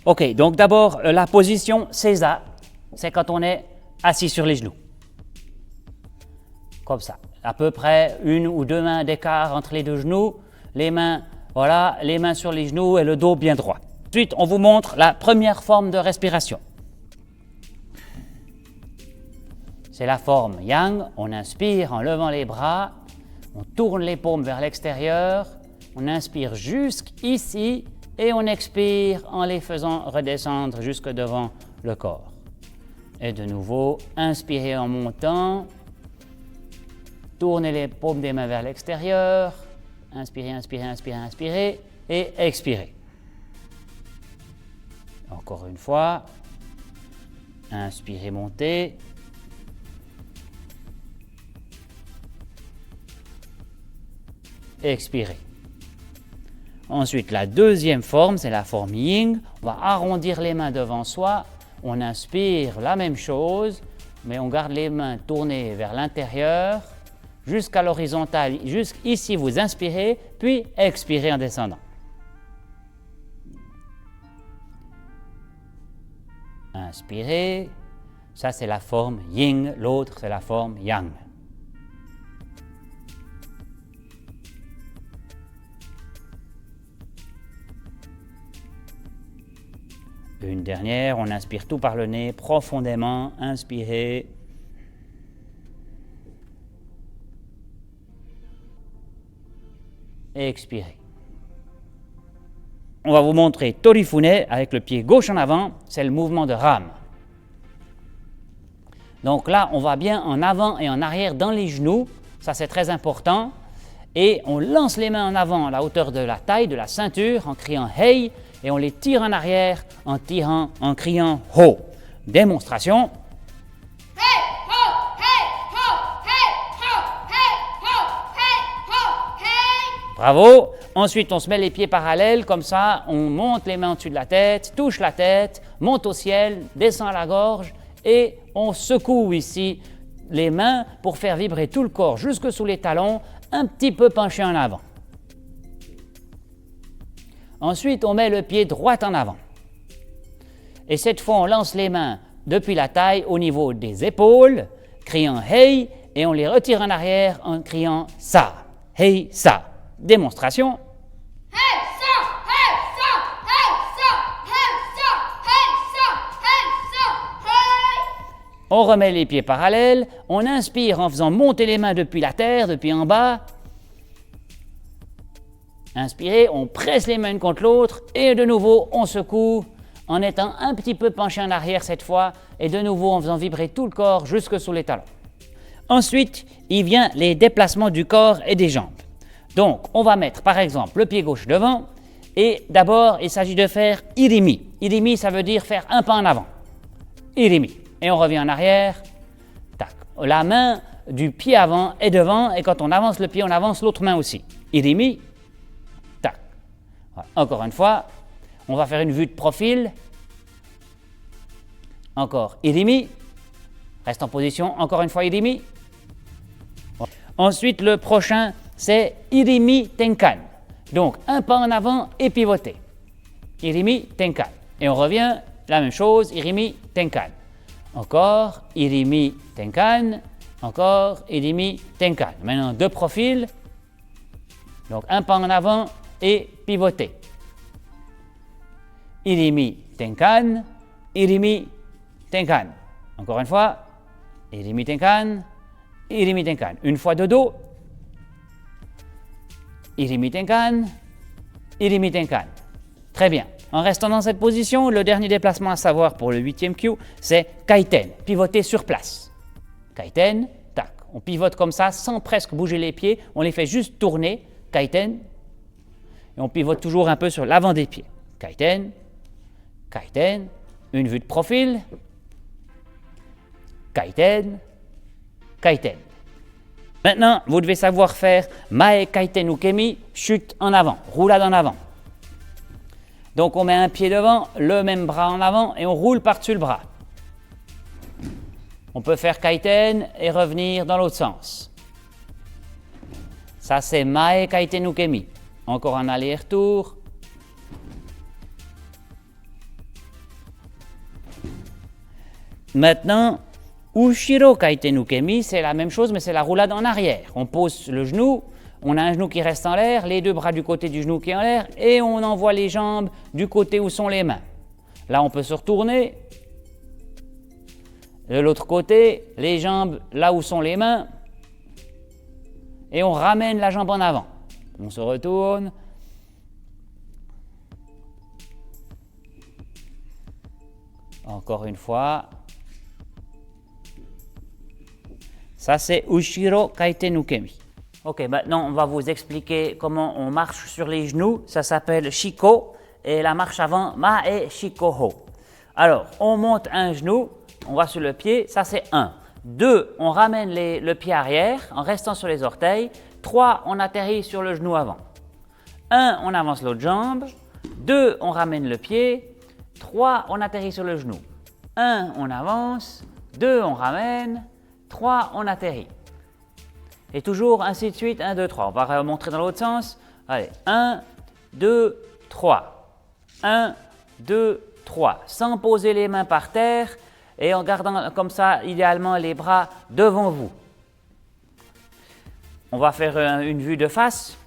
Ok, donc d'abord, la position Seiza, c'est quand on est assis sur les genoux. Comme ça. À peu près 1 ou 2 mains d'écart entre les deux genoux. Les mains, voilà, les mains sur les genoux et le dos bien droit. Ensuite, on vous montre la première forme de respiration. C'est la forme Yang. On inspire en levant les bras. On tourne les paumes vers l'extérieur. On inspire jusqu'ici et on expire en les faisant redescendre jusque devant le corps. Et de nouveau, inspirez en montant. Tournez les paumes des mains vers l'extérieur. Inspirez, inspirez, inspirez, inspirez et expirez. Encore une fois. Inspirez, montez. Expirez. Ensuite, la deuxième forme, c'est la forme Yin. On va arrondir les mains devant soi. On inspire la même chose, mais on garde les mains tournées vers l'intérieur jusqu'à l'horizontale. Jusqu'ici, vous inspirez, puis expirez en descendant. Inspirez. Ça, c'est la forme Yin. L'autre, c'est la forme Yang. Une dernière, on inspire tout par le nez, profondément, inspirez. Et expirez. On va vous montrer Torifune avec le pied gauche en avant, c'est le mouvement de Ram. Donc là, on va bien en avant et en arrière dans les genoux, ça c'est très important. Et on lance les mains en avant à la hauteur de la taille, de la ceinture, en criant « Hey » et on les tire en arrière en criant « Ho ». Démonstration. Hey, ho, hey, ho, hey, ho, hey, ho, hey, ho, hey. Bravo. Ensuite, on se met les pieds parallèles, comme ça, on monte les mains au-dessus de la tête, touche la tête, monte au ciel, descend à la gorge et on secoue ici les mains pour faire vibrer tout le corps jusque sous les talons, un petit peu penché en avant. Ensuite, on met le pied droit en avant. Et cette fois, on lance les mains depuis la taille au niveau des épaules, criant « Hey » et on les retire en arrière en criant « Ça ». « Hey, ça ». Démonstration. Hey, ça, hey, ça, hey, ça, hey, ça, hey, ça, hey, ça, hey. On remet les pieds parallèles, on inspire en faisant monter les mains depuis la terre, depuis en bas. Inspirez, on presse les mains une contre l'autre et de nouveau on secoue en étant un petit peu penché en arrière cette fois et de nouveau en faisant vibrer tout le corps jusque sous les talons. Ensuite, il vient les déplacements du corps et des jambes. Donc, on va mettre par exemple le pied gauche devant et d'abord il s'agit de faire irimi. Irimi, ça veut dire faire un pas en avant. Irimi. Et on revient en arrière. Tac. La main du pied avant est devant et quand on avance le pied, on avance l'autre main aussi. Irimi. Tac. Voilà. Encore une fois, on va faire une vue de profil. Encore irimi. Reste en position. Encore une fois irimi. Ensuite, le prochain, c'est Irimi Tenkan. Donc, un pas en avant et pivoter. Irimi Tenkan. Et on revient, la même chose, Irimi Tenkan. Encore, Irimi Tenkan. Encore, Irimi Tenkan. Maintenant, deux profils. Donc, un pas en avant et pivoter. Irimi Tenkan. Irimi Tenkan. Encore une fois, Irimi Tenkan. Irimi Tenkan. Une fois de dos. Irimi Tenkan. Irimi Tenkan. Très bien. En restant dans cette position, le dernier déplacement à savoir pour le 8e Kyu, c'est Kaiten, pivoter sur place. Kaiten, tac. On pivote comme ça sans presque bouger les pieds. On les fait juste tourner. Kaiten. Et on pivote toujours un peu sur l'avant des pieds. Kaiten. Kaiten. Une vue de profil. Kaiten. Kaiten. Maintenant, vous devez savoir faire Mae Kaiten Ukemi, chute en avant, roulade en avant. Donc on met un pied devant, le même bras en avant et on roule par-dessus le bras. On peut faire Kaiten et revenir dans l'autre sens. Ça c'est Mae Kaiten Ukemi. Encore un aller-retour. Maintenant, Ushiro kaiten ukemi, c'est la même chose, mais c'est la roulade en arrière. On pose le genou, on a un genou qui reste en l'air, les deux bras du côté du genou qui est en l'air, et on envoie les jambes du côté où sont les mains. Là, on peut se retourner. De l'autre côté, les jambes là où sont les mains, et on ramène la jambe en avant. On se retourne. Encore une fois. Ça, c'est Ushiro kaiten ukemi. Ok, maintenant, on va vous expliquer comment on marche sur les genoux. Ça s'appelle Shiko. Et la marche avant, Mae Shikoho. Alors, on monte un genou, on va sur le pied, ça c'est 1. 2, on ramène le pied arrière en restant sur les orteils. 3, on atterrit sur le genou avant. 1, on avance l'autre jambe. 2, on ramène le pied. 3, on atterrit sur le genou. 1, on avance. 2, on ramène. 3, on atterrit. Et toujours ainsi de suite, 1, 2, 3. On va remontrer dans l'autre sens. Allez, 1, 2, 3. 1, 2, 3. Sans poser les mains par terre et en gardant comme ça, idéalement, les bras devant vous. On va faire une vue de face.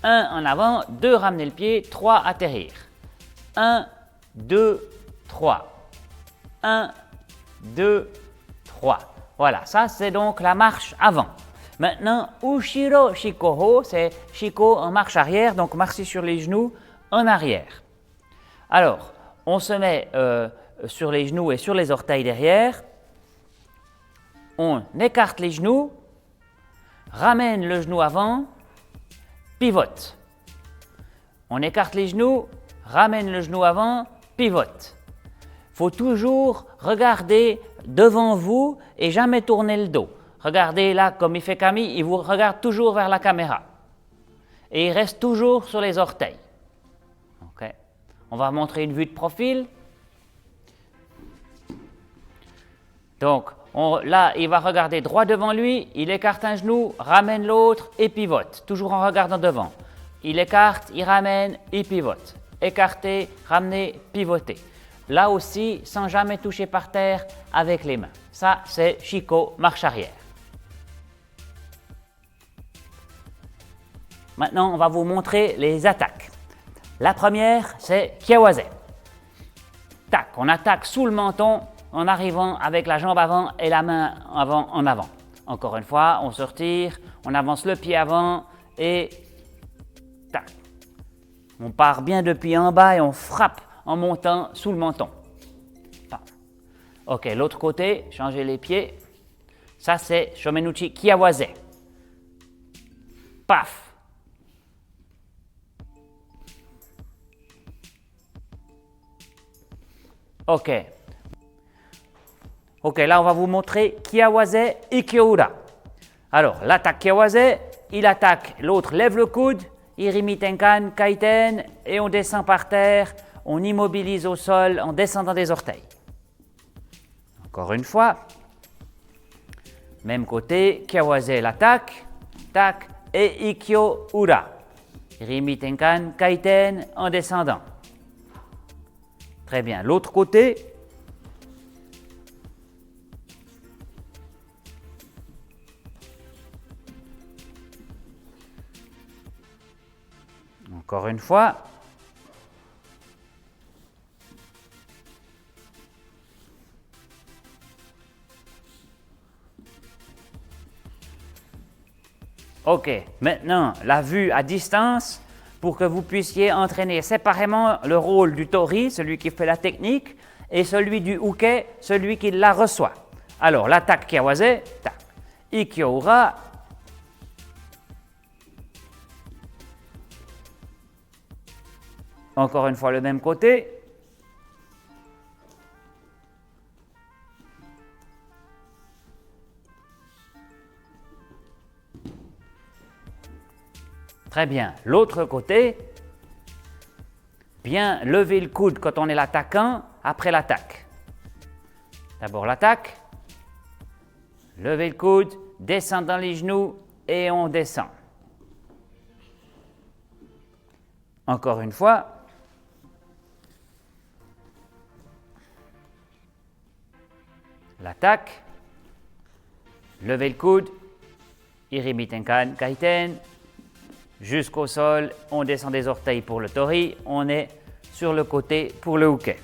1 en avant, 2 ramener le pied, 3 atterrir. 1, 2, 3. 1, 2, 3. Voilà, ça c'est donc la marche avant. Maintenant, Ushiro Shikoho, c'est Shiko en marche arrière, donc marcher sur les genoux en arrière. Alors, on se met sur les genoux et sur les orteils derrière. On écarte les genoux, ramène le genou avant, pivote. On écarte les genoux, ramène le genou avant, pivote. Il faut toujours regarder devant vous et jamais tourner le dos. Regardez là, comme il fait Camille, il vous regarde toujours vers la caméra. Et il reste toujours sur les orteils. Okay. On va montrer une vue de profil. Donc, là, il va regarder droit devant lui, il écarte un genou, ramène l'autre et pivote, toujours en regardant devant. Il écarte, il ramène, il pivote. Écarter, ramener, pivoter. Là aussi, sans jamais toucher par terre avec les mains. Ça, c'est Shiko, marche arrière. Maintenant, on va vous montrer les attaques. La première, c'est Kiawase. Tac, on attaque sous le menton en arrivant avec la jambe avant et la main avant en avant. Encore une fois, on se retire, on avance le pied avant et tac. On part bien depuis en bas et on frappe en montant sous le menton. Ok, l'autre côté, changer les pieds. Ça, c'est Shomenuchi Kiawase. Paf. Ok. Ok, là, on va vous montrer Kiawase Ikyoura. Alors, l'attaque Kiawase, il attaque, l'autre lève le coude, Irimi Tenkan, Kaiten, et on descend par terre, on immobilise au sol en descendant des orteils. Encore une fois, même côté, Kiawase l'attaque, tac, et Ikkyo Ura. Irimi Tenkan, Kaiten en descendant. Très bien, l'autre côté. Encore une fois. Ok, maintenant la vue à distance pour que vous puissiez entraîner séparément le rôle du tori, celui qui fait la technique, et celui du uke, celui qui la reçoit. Alors l'attaque Kiawase, tac, Ikkyo-ura. Encore une fois le même côté. Très bien. L'autre côté, bien lever le coude quand on est l'attaquant après l'attaque. D'abord l'attaque, lever le coude, descendre dans les genoux et on descend. Encore une fois. l'attaque, lever le coude, irimiten kaiten, jusqu'au sol, on descend des orteils pour le tori, on est sur le côté pour le hooké.